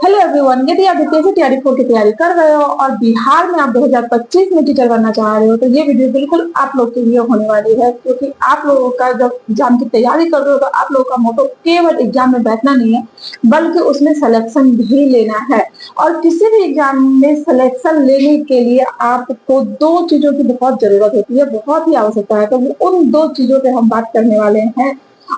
Hello everyone, यदि आप UPSC TRE 4 की तैयारी कर रहे हो और बिहार में आप 2025 में टीचर बनना चाह रहे हो तो ये वीडियो बिल्कुल आप लोग के लिए होने वाली है, क्योंकि आप लोगों का जब एग्जाम की तैयारी कर रहे हो तो आप लोगों का मोटो केवल एग्जाम में बैठना नहीं है, बल्कि उसमें सिलेक्शन भी लेना है। और किसी भी एग्जाम में सिलेक्शन लेने के लिए आपको दो चीजों की बहुत जरूरत होती है, बहुत ही आवश्यकता है। तो उन दो चीजों पे हम बात करने वाले हैं।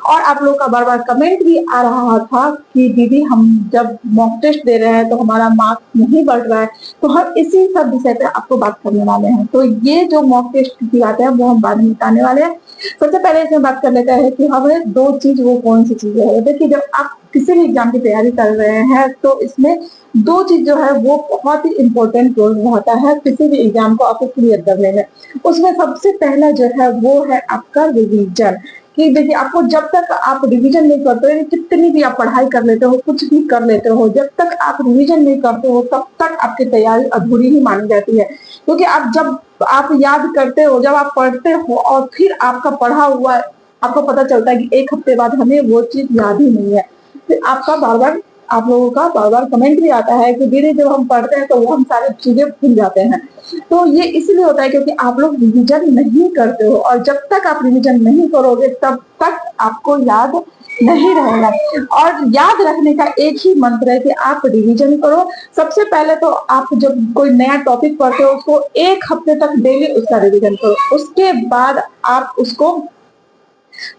और आप लोग का बार बार कमेंट भी आ रहा था कि दीदी हम जब मॉक टेस्ट दे रहे हैं तो हमारा मार्क्स नहीं बढ़ रहा है, तो हम इसी सब विषय पे आपको बात करने वाले हैं। तो ये जो मॉक टेस्ट की बात है वो हम बाद में बताने वाले हैं। सबसे पहले इसमें बात कर लेते हैं कि हमें दो चीज वो कौन सी चीजें है। देखिए, जब आप किसी भी एग्जाम की तैयारी कर रहे हैं तो इसमें दो चीज जो है वो बहुत ही इंपॉर्टेंट रोल निभाता है किसी भी एग्जाम को आपको क्लियर करने में। उसमें सबसे पहला जो है वो है आपका रिवीजन। कि देखिए, आपको जब तक आप रिवीजन नहीं करते हो, कितनी भी आप पढ़ाई कर लेते हो, कुछ भी कर लेते हो, जब तक आप रिवीजन नहीं करते हो तब तक आपकी तैयारी अधूरी ही मानी जाती है। क्योंकि आप याद करते हो, जब आप पढ़ते हो और फिर आपका पढ़ा हुआ आपको पता चलता है कि एक हफ्ते बाद हमें वो चीज याद ही नहीं है, फिर आपका बार बार आप लोगों का बार बार कमेंट भी आता है कि दीदी जब हम पढ़ते हैं तो वो हम सारी चीजें भूल जाते हैं। तो ये इसलिए होता है क्योंकि आप लोग रिवीजन नहीं करते हो, और जब तक आप रिवीजन नहीं करोगे तब तक आपको याद नहीं रहेगा। और याद रखने का एक ही मंत्र है कि आप रिवीजन करो। सबसे पहले तो आप जब कोई नया टॉपिक पढ़ते हो उसको एक हफ्ते तक डेली उसका रिवीजन करो। उसके बाद आप उसको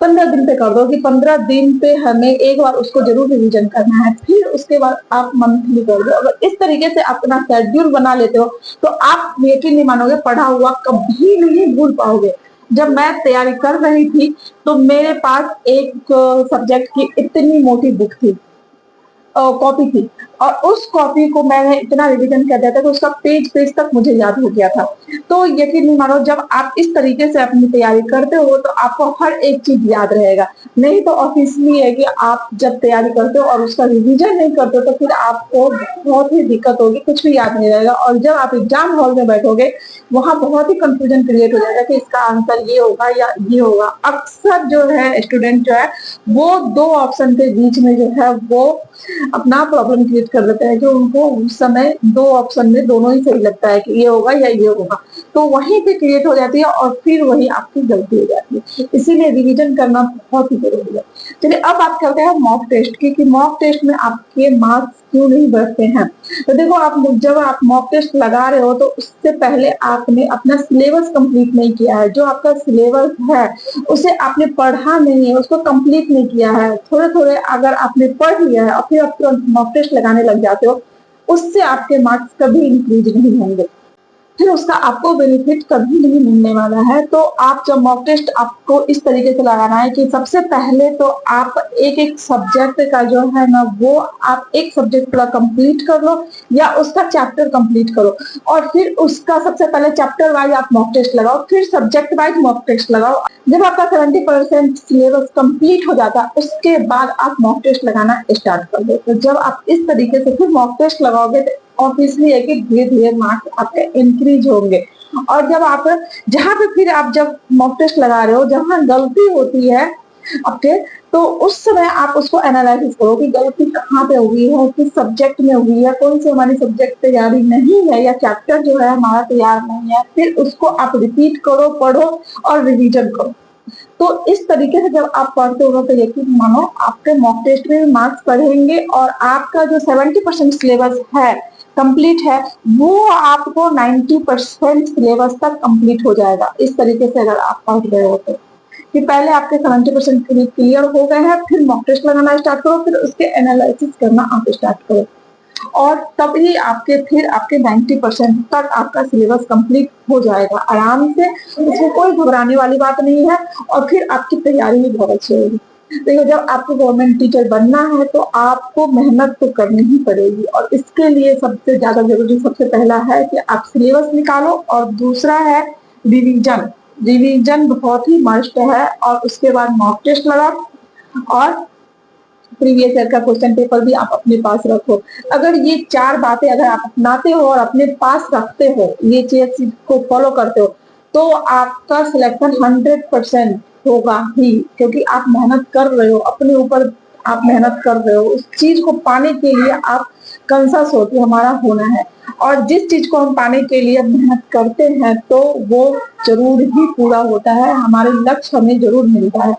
15 दिन पे कर दो कि 15 दिन पे हमें एक बार उसको जरूर रिवीजन करना है। फिर उसके बाद आप मंथली कर दो। अगर इस तरीके से अपना शेड्यूल बना लेते हो तो आप यकीन नहीं मानोगे, पढ़ा हुआ कभी नहीं भूल पाओगे। जब मैं तैयारी कर रही थी तो मेरे पास एक सब्जेक्ट की इतनी मोटी बुक थी, कॉपी थी, और उस कॉपी को मैंने इतना रिवीजन कर दिया था कि उसका पेज पेज तक मुझे याद हो गया था। तो यकीन नहीं मानो, जब आप इस तरीके से अपनी तैयारी करते हो तो आपको हर एक चीज याद रहेगा। नहीं तो ऑफिशियली है कि आप जब तैयारी करते हो और उसका रिवीजन नहीं करते हो तो फिर आपको बहुत ही दिक्कत होगी, कुछ भी याद नहीं रहेगा। और जब आप एग्जाम हॉल में बैठोगे वहां बहुत ही कंफ्यूजन क्रिएट हो जाएगा कि इसका आंसर ये होगा या ये होगा। अक्सर जो है स्टूडेंट जो है वो दो ऑप्शन के बीच में जो है वो अपना प्रॉब्लम क्रिएट कर देते हैं, जो उनको उस समय दो ऑप्शन में दोनों ही सही लगता है कि ये होगा या ये होगा, तो वहीं पे क्रिएट हो जाती है और फिर वही आपकी गलती हो जाती है। इसीलिए रिवीजन करना बहुत ही जरूरी है। चलिए अब बात करते हैं मॉक टेस्ट की कि मॉक टेस्ट में आपके मार्क्स क्यों नहीं बढ़ते हैं। तो देखो, जब आप मॉक टेस्ट लगा रहे हो तो उससे पहले आपने अपना सिलेबस कंप्लीट नहीं किया है। जो आपका सिलेबस है उसे आपने पढ़ा नहीं है, उसको कंप्लीट नहीं किया है। थोड़े थोड़े अगर आपने पढ़ लिया है और फिर आप तुरंत मॉक टेस्ट लगाने लग जाते हो, उससे आपके मार्क्स कभी इंक्रीज नहीं होंगे, फिर उसका आपको बेनिफिट कभी नहीं मिलने वाला है। तो आप जब मॉक टेस्ट आपको इस तरीके से लगाना है कि सबसे पहले तो आप एक एक सब्जेक्ट का जो है ना वो आप एक सब्जेक्ट पूरा कंप्लीट कर लो या उसका चैप्टर कंप्लीट करो, और फिर उसका सबसे पहले चैप्टर वाइज आप मॉक टेस्ट लगाओ, फिर सब्जेक्ट वाइज मॉक टेस्ट लगाओ। जब आपका 70% सिलेबस कंप्लीट हो जाता है उसके बाद आप मॉक टेस्ट लगाना स्टार्ट कर दो। तो जब आप इस तरीके से फिर मॉक टेस्ट लगाओगे तो ऑब्वियसली है कि धीरे धीरे मार्क्स आपके इंक्रीज होंगे। और जब आप जहां पे फिर आप जब मॉक टेस्ट लगा रहे हो जहां गलती होती है आपके, तो उस समय आप उसको एनालिसिस करो कि गलती कहाँ पे हुई है, किस सब्जेक्ट में हुई है, कौन सी हमारी सब्जेक्ट तैयारी नहीं है या चैप्टर जो है हमारा तैयार नहीं है। फिर उसको आप रिपीट करो, पढ़ो और रिवीजन करो। तो इस तरीके से जब आप पढ़ते हो तो यकीन मानो आपके मॉक टेस्ट में मार्क्स बढ़ेंगे और आपका जो 70% सिलेबस है कंप्लीट है वो आपको 90% सिलेबस तक कंप्लीट हो जाएगा। इस तरीके से अगर आप पढ़ रहे हो तो कि पहले आपके 70% क्लियर हो गए हैं, फिर मॉक टेस्ट लगाना स्टार्ट करो, फिर उसके एनालिसिस करना आप स्टार्ट करो, और तभी फिर आपके 90% तक आपका सिलेबस कंप्लीट हो जाएगा आराम से। इसमें कोई घबराने वाली बात नहीं है और फिर आपकी तैयारी भी बहुत अच्छी होगी। देखो, जब आपको गवर्नमेंट टीचर बनना है तो आपको मेहनत तो करनी ही पड़ेगी, और इसके लिए सबसे ज्यादा जरूरी सबसे पहला है कि आप सिलेबस निकालो, और दूसरा है रिवीजन। रिवीजन बहुत ही मस्ट है, और उसके बाद मॉक टेस्ट लगाओ और प्रीवियस ईयर का क्वेश्चन पेपर भी आप अपने पास रखो। अगर ये चार बातें अगर आप अपनाते हो और अपने पास रखते हो, ये चीज को फॉलो करते हो, तो आपका सिलेक्शन 100% होगा ही, क्योंकि आप मेहनत कर रहे हो अपने ऊपर। आप मेहनत कर रहे हो, उस चीज को पाने के लिए आप कॉन्शियस हो कि हमारा होना है, और जिस चीज को हम पाने के लिए मेहनत करते हैं तो वो जरूर ही पूरा होता है, हमारे लक्ष्य हमें जरूर मिलता है।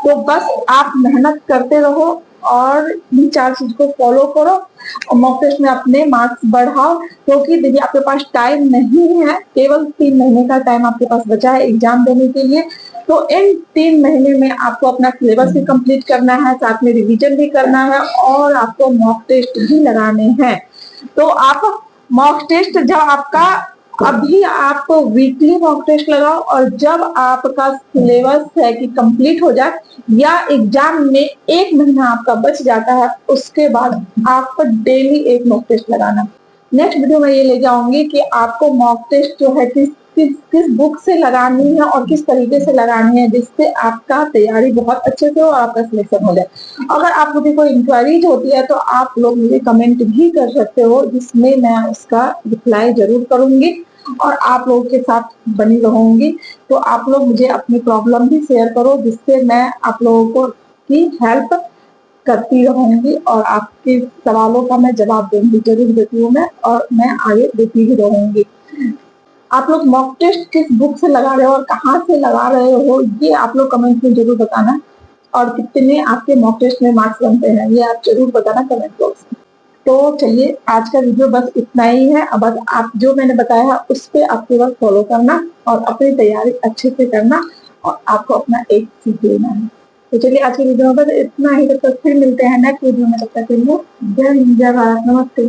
तो बस आप मेहनत करते रहो और इन 4 चीज को फॉलो करो और मॉक टेस्ट में अपने मार्क्स बढ़ाओ, क्योंकि देखिए आपके पास टाइम नहीं है, केवल 3 महीने का टाइम आपके पास बचा है एग्जाम देने के लिए। तो इन 3 महीने में आपको अपना सिलेबस भी कंप्लीट करना है, साथ में रिवीजन भी करना है और आपको मॉक टेस्ट भी लगाने हैं। तो आप मॉक टेस्ट जब आपका अभी आप वीकली मॉक टेस्ट लगाओ, और जब आपका सिलेबस है कि कंप्लीट हो जाए या एग्जाम में 1 महीना आपका बच जाता है, उसके बाद आप डेली एक मॉक टेस्ट लगाना। नेक्स्ट वीडियो में ये ले जाऊंगी कि आपको मॉक टेस्ट जो है किस बुक से लगानी है और किस तरीके से लगानी है, जिससे आपका तैयारी बहुत अच्छे से हो और आपका सिलेक्शन हो जाए। अगर आप मुझे कोई इंक्वायरीज होती है तो आप लोग मुझे कमेंट भी कर सकते हो, जिसमें मैं उसका रिप्लाई जरूर करूंगी और आप लोगों के साथ बनी रहूंगी। तो आप लोग मुझे अपनी प्रॉब्लम भी शेयर करो, जिससे मैं आप लोगों को की हेल्प करती रहूंगी और आपके सवालों का मैं जवाब दूंगी, जरूर देती हूँ मैं, और मैं आगे देती ही रहूंगी। आप लोग मॉक टेस्ट किस बुक से लगा रहे हो और कहाँ से लगा रहे हो, ये आप लोग कमेंट में जरूर बताना, और कितने आपके मॉक टेस्ट में मार्क्स बनते हैं ये आप जरूर बताना कमेंट बॉक्स में। तो चलिए आज का वीडियो बस इतना ही है। अब बस आप जो मैंने बताया है उस पर आप केवल फॉलो करना और अपनी तैयारी अच्छे से करना, और आपको अपना एक सीख लेना है। तो चलिए आज के वीडियो में बस इतना ही, तब तक फिर मिलते हैं नेक्स्ट वीडियो में, तब तक के लिए जय हिंद, जय भारत, नमस्ते।